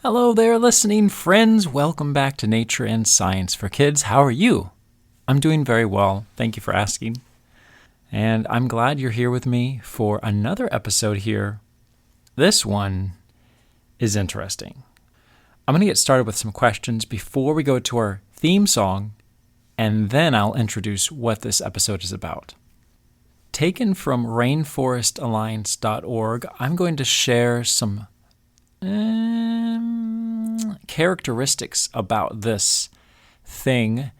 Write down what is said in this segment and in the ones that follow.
Hello there, listening friends. Welcome back to Nature and Science for Kids. How are you? I'm doing very well. Thank you for asking. And I'm glad you're here with me for another episode here. This one is interesting. I'm going to get started with some questions before we go to our theme song, and then I'll introduce what this episode is about. Taken from rainforestalliance.org, I'm going to share some characteristics about this thing,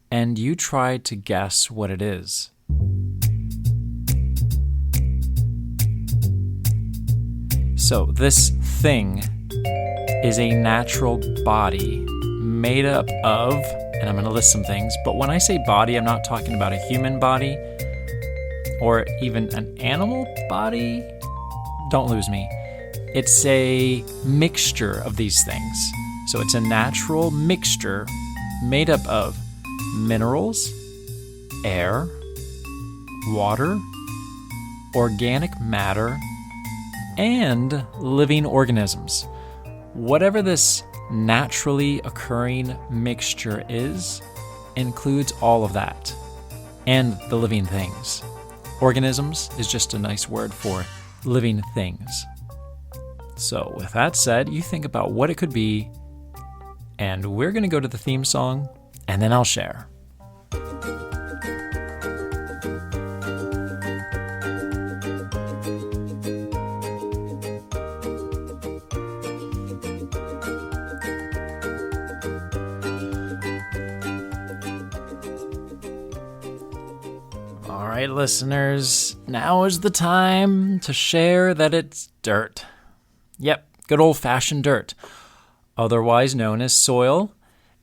and you try to guess what it is. So this thing is a natural body made up of, and I'm going to list some things, but when I say body, I'm not talking about a human body or even an animal body. Don't lose me. It's a mixture of these things. So it's a natural mixture made up of minerals, air, water, organic matter, and living organisms. Whatever this naturally occurring mixture is, includes all of that, and the living things. Organisms is just a nice word for living things. So with that said, you think about what it could be, and we're going to go to the theme song, and then I'll share. All right, listeners, now is the time to share that it's dirt. Yep, good old-fashioned dirt, otherwise known as soil,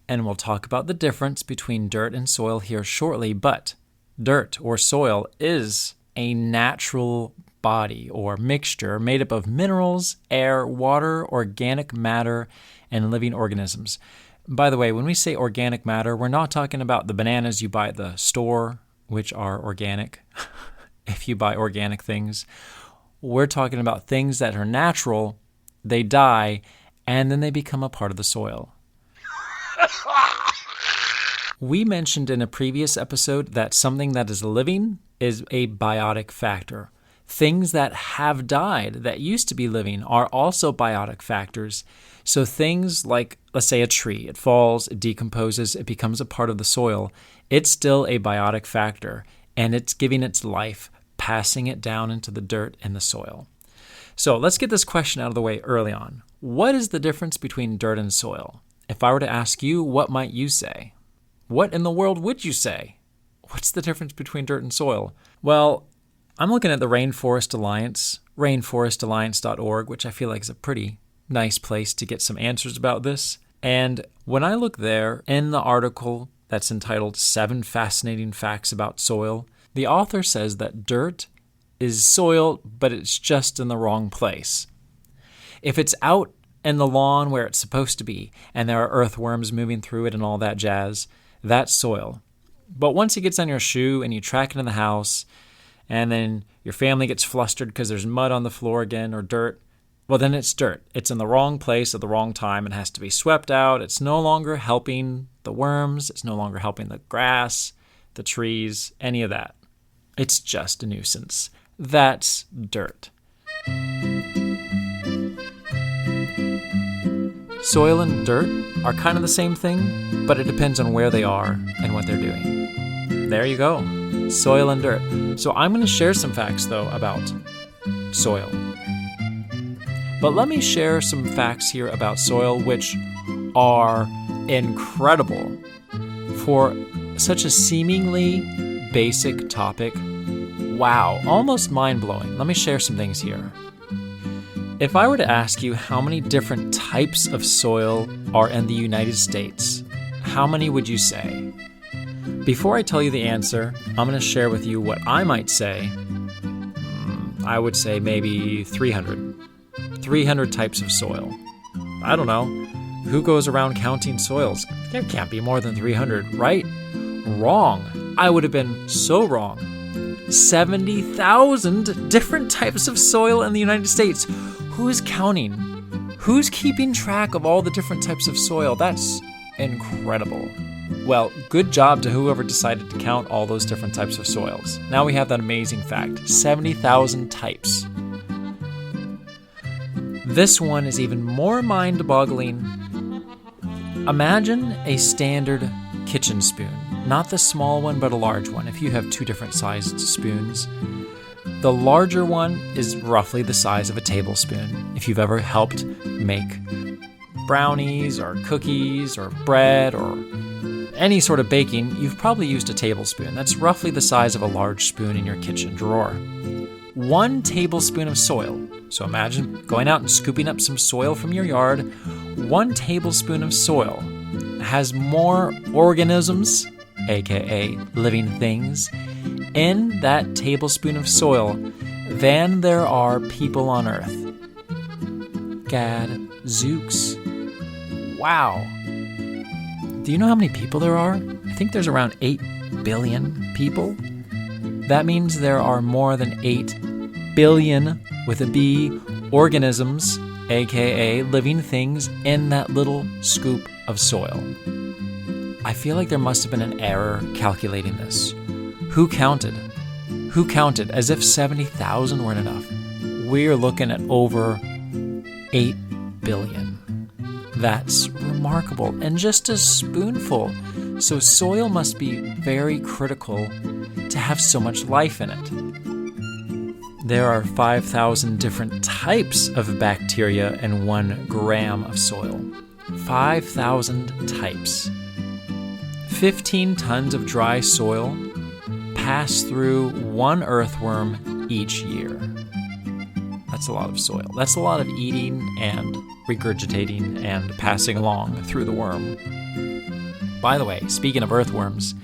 and we'll talk about the difference between dirt and soil here shortly, but dirt or soil is a natural body or mixture made up of minerals, air, water, organic matter, and living organisms. By the way, when we say organic matter, we're not talking about the bananas you buy at the store, which are organic, if you buy organic things. We're talking about things that are natural. They die, and then they become a part of the soil. We mentioned in a previous episode that something that is living is a biotic factor. Things that have died, that used to be living, are also biotic factors. So things like, let's say a tree, it falls, it decomposes, it becomes a part of the soil. It's still a biotic factor, and it's giving its life, passing it down into the dirt and the soil. So let's get this question out of the way early on. What is the difference between dirt and soil? If I were to ask you, what might you say? What in the world would you say? What's the difference between dirt and soil? Well, I'm looking at the Rainforest Alliance, rainforestalliance.org, which I feel like is a pretty nice place to get some answers about this. And when I look there in the article that's entitled 7 Fascinating Facts About Soil, the author says that dirt is soil, but it's just in the wrong place. If it's out in the lawn where it's supposed to be, and there are earthworms moving through it and all that jazz, that's soil. But once it gets on your shoe and you track it in the house, and then your family gets flustered because there's mud on the floor again or dirt, well, then it's dirt. It's in the wrong place at the wrong time and has to be swept out. It's no longer helping the worms. It's no longer helping the grass, the trees, any of that. It's just a nuisance. That's dirt. Soil and dirt are kind of the same thing, but it depends on where they are and what they're doing. There you go. Soil and dirt. So I'm going to share some facts, though, about soil. But let me share some facts here about soil, which are incredible for such a seemingly basic topic. Wow, almost mind-blowing. Let me share some things here. If I were to ask you how many different types of soil are in the United States, how many would you say? Before I tell you the answer, I'm going to share with you what I might say. I would say maybe 300. 300 types of soil. I don't know. Who goes around counting soils? There can't be more than 300, right? Wrong. I would have been so wrong. 70,000 different types of soil in the United States. Who is counting? Who's keeping track of all the different types of soil? That's incredible. Well, good job to whoever decided to count all those different types of soils. Now we have that amazing fact, 70,000 types. This one is even more mind-boggling. Imagine a standard kitchen spoon, not the small one, but a large one. If you have two different sized spoons, the larger one is roughly the size of a tablespoon. If you've ever helped make brownies or cookies or bread or any sort of baking, you've probably used a tablespoon. That's roughly the size of a large spoon in your kitchen drawer. 1 tablespoon of soil. So imagine going out and scooping up some soil from your yard. 1 tablespoon of soil has more organisms, aka living things, in that tablespoon of soil than there are people on Earth. Gadzooks. Wow. Do you know how many people there are? I think there's around 8 billion people. That means there are more than 8 billion, with a B, organisms, aka living things, in that little scoop of soil. I feel like there must have been an error calculating this. Who counted? Who counted? As if 70,000 weren't enough. We're looking at over 8 billion. That's remarkable. And just a spoonful. So soil must be very critical to have so much life in it. There are 5,000 different types of bacteria in 1 gram of soil. 5,000 types. 15 tons of dry soil pass through 1 earthworm each year. That's a lot of soil. That's a lot of eating and regurgitating and passing along through the worm. By the way, speaking of earthworms,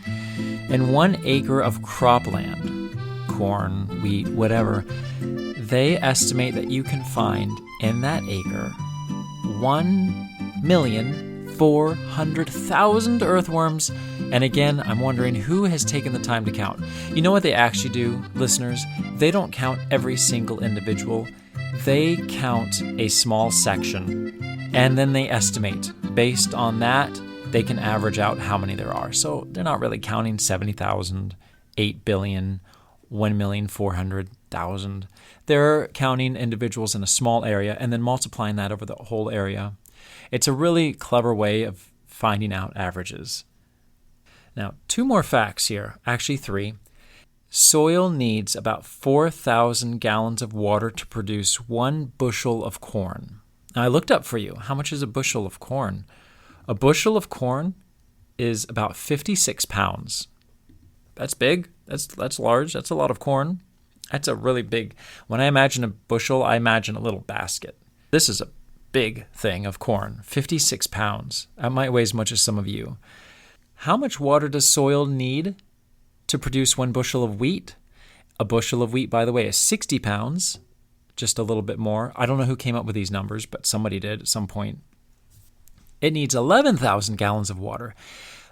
in 1 acre of cropland, corn, wheat, whatever, they estimate that you can find in that acre 1,400,000 earthworms. And again, I'm wondering who has taken the time to count. You know what they actually do, listeners? They don't count every single individual. They count a small section, and then they estimate. Based on that, they can average out how many there are. So they're not really counting 70,000, 8 billion, 1,400,000. They're counting individuals in a small area and then multiplying that over the whole area. It's a really clever way of finding out averages. Now, 2 more facts here, actually 3. Soil needs about 4,000 gallons of water to produce 1 bushel of corn. Now, I looked up for you. How much is a bushel of corn? A bushel of corn is about 56 pounds. That's big. That's large. That's a lot of corn. That's a really big. When I imagine a bushel, I imagine a little basket. This is a big thing of corn, 56 pounds. That might weigh as much as some of you. How much water does soil need to produce 1 bushel of wheat? A bushel of wheat, by the way, is 60 pounds, just a little bit more. I don't know who came up with these numbers, but somebody did at some point. It needs 11,000 gallons of water.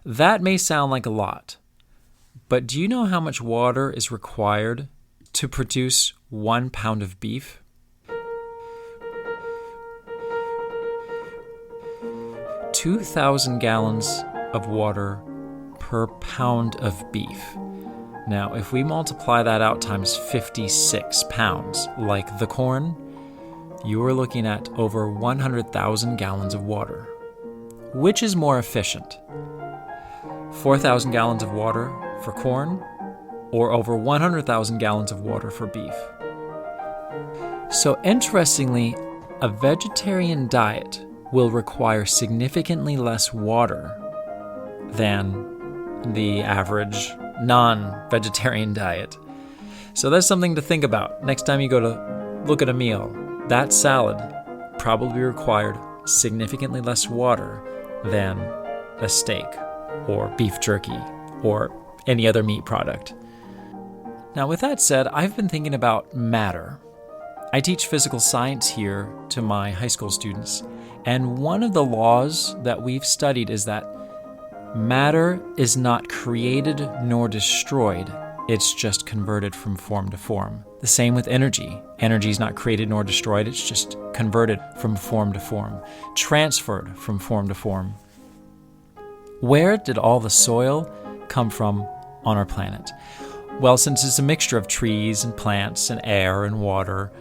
That may sound like a lot, but do you know how much water is required to produce 1 pound of beef? 2,000 gallons of water per pound of beef. Now, if we multiply that out times 56 pounds, like the corn, you are looking at over 100,000 gallons of water. Which is more efficient? 4,000 gallons of water for corn, or over 100,000 gallons of water for beef? So interestingly, a vegetarian diet will require significantly less water than the average non-vegetarian diet. So that's something to think about. Next time you go to look at a meal, that salad probably required significantly less water than a steak or beef jerky or any other meat product. Now, with that said, I've been thinking about matter. I teach physical science here to my high school students, and one of the laws that we've studied is that matter is not created nor destroyed. It's just converted from form to form. The same with energy. Energy is not created nor destroyed. It's just converted from form to form, transferred from form to form. Where did all the soil come from on our planet? Well, since it's a mixture of trees and plants and air and water,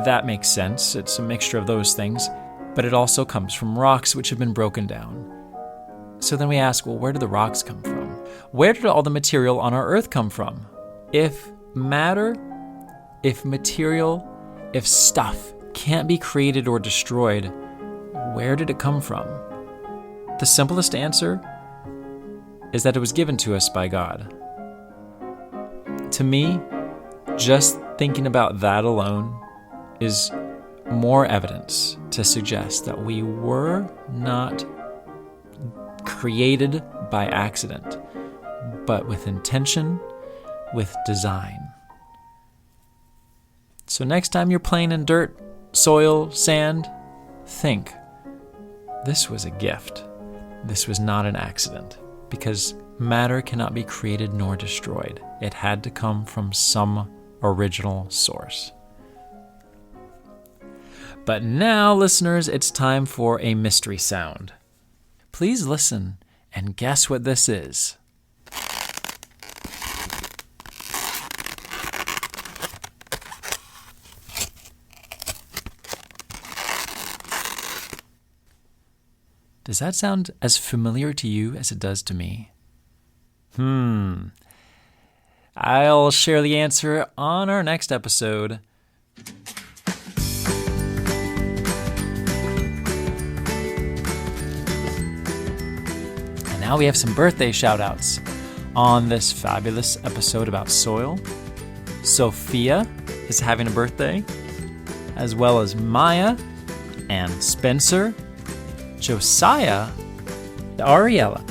that makes sense. It's a mixture of those things, but it also comes from rocks which have been broken down. So then we ask, well, where did the rocks come from? Where did all the material on our earth come from? If matter, if material, if stuff can't be created or destroyed, where did it come from? The simplest answer is that it was given to us by God. To me, just thinking about that alone is more evidence to suggest that we were not created by accident, but with intention, with design. So next time you're playing in dirt, soil, sand, think, this was a gift. This was not an accident, because matter cannot be created nor destroyed. It had to come from some original source. But now, listeners, it's time for a mystery sound. Please listen and guess what this is. Does that sound as familiar to you as it does to me? I'll share the answer on our next episode. And now we have some birthday shout-outs on this fabulous episode about soil. Sophia is having a birthday, as well as Maya and Spencer, Josiah, Ariella,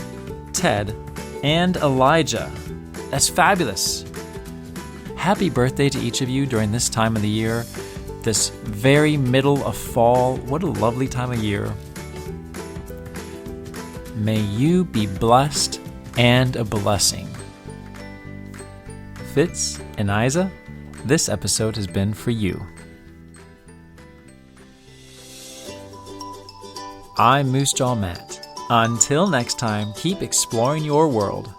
Ted, and Elijah. That's fabulous. Happy birthday to each of you during this time of the year, this very middle of fall. What a lovely time of year. May you be blessed and a blessing. Fitz and Isa, this episode has been for you. I'm Moose Jaw Matt. Until next time, keep exploring your world.